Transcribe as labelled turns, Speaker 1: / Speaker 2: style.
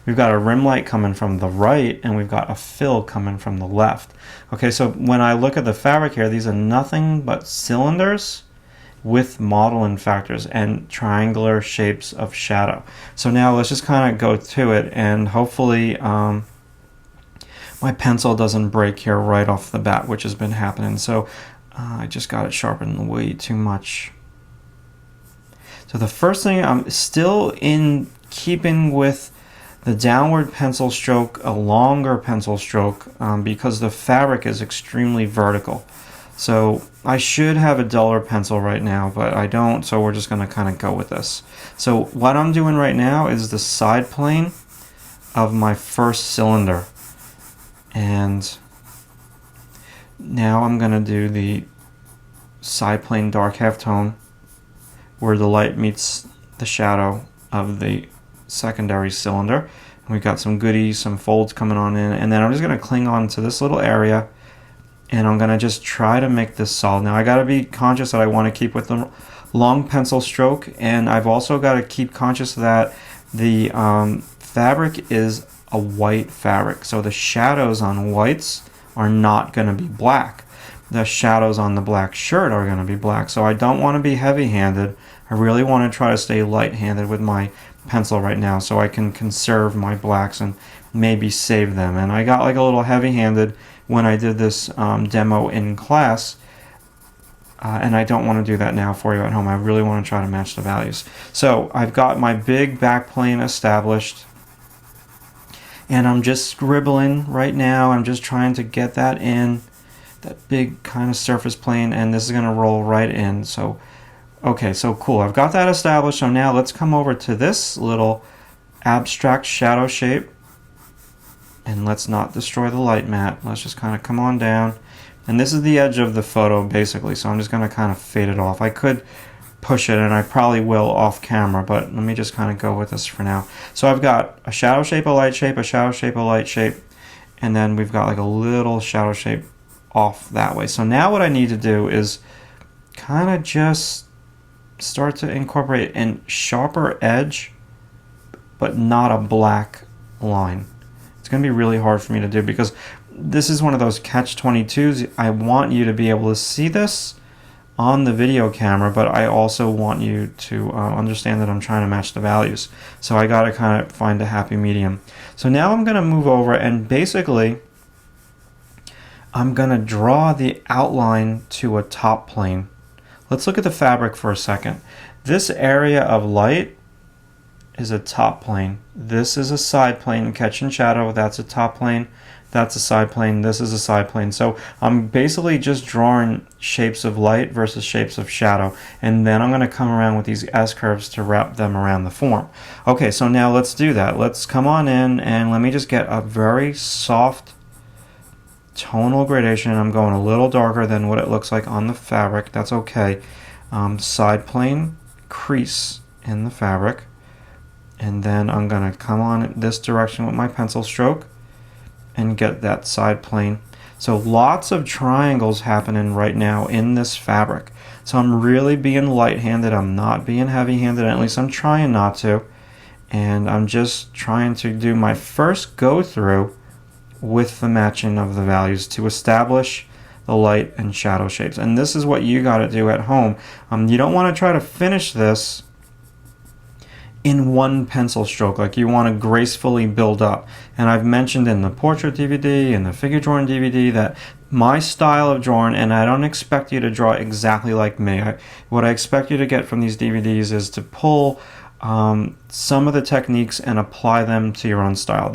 Speaker 1: We've got a rim light coming from the right, and we've got a fill coming from the left. Okay, so when I look at the fabric here, these are nothing but cylinders with modeling factors and triangular shapes of shadow. So now let's just kind of go to it, and hopefully my pencil doesn't break here right off the bat, which has been happening. So I just got it sharpened way too much. So the first thing, I'm still in keeping with the downward pencil stroke, a longer pencil stroke, because the fabric is extremely vertical. So I should have a duller pencil right now, but I don't, so we're just going to kind of go with this. So what I'm doing right now is the side plane of my first cylinder. And now I'm going to do the side plane dark halftone, where the light meets the shadow of the secondary cylinder. And we've got some goodies, some folds coming on in, and then I'm just going to cling on to this little area, and I'm going to just try to make this solid. Now I got to be conscious that I want to keep with the long pencil stroke, and I've also got to keep conscious that the fabric is a white fabric, so the shadows on whites are not going to be black. The shadows on the black shirt are going to be black, so I don't want to be heavy-handed. I really want to try to stay light-handed with my pencil right now, so I can conserve my blacks and maybe save them. And I got like a little heavy-handed when I did this demo in class, and I don't want to do that now for you at home. I really want to try to match the values. So I've got my big back plane established, and I'm just scribbling right now. I'm just trying to get that in, that big kind of surface plane, and this is going to roll right in. So okay, so cool, I've got that established. So now let's come over to this little abstract shadow shape, and let's not destroy the light mat. Let's just kind of come on down, and this is the edge of the photo basically, so I'm just going to kind of fade it off. I could push it, and I probably will off camera, but let me just kind of go with this for now. So I've got a shadow shape, a light shape, a shadow shape, a light shape, and then we've got like a little shadow shape off that way. So now what I need to do is kind of just start to incorporate a sharper edge, but not a black line. It's going to be really hard for me to do, because this is one of those catch-22s. I want you to be able to see this on the video camera, but I also want you to understand that I'm trying to match the values. So I got to kind of find a happy medium. So now I'm going to move over, and basically I'm going to draw the outline to a top plane. Let's look at the fabric for a second. This area of light is a top plane. This is a side plane, catch and shadow. That's a top plane. That's a side plane. This is a side plane. So I'm basically just drawing shapes of light versus shapes of shadow. And then I'm going to come around with these S-curves to wrap them around the form. Okay, so now let's do that. Let's come on in, and let me just get a very soft tonal gradation. I'm going a little darker than what it looks like on the fabric. That's okay. Side plane crease in the fabric, and then I'm going to come on this direction with my pencil stroke and get that side plane. So lots of triangles happening right now in this fabric. So I'm really being light-handed. I'm not being heavy-handed. At least I'm trying not to. And I'm just trying to do my first go-through with the matching of the values to establish the light and shadow shapes. And this is what you got to do at home. You don't want to try to finish this in one pencil stroke. Like, you want to gracefully build up. And I've mentioned in the portrait DVD and the figure drawing DVD that my style of drawing, and I don't expect you to draw exactly like me. What I expect you to get from these DVDs is to pull some of the techniques and apply them to your own style.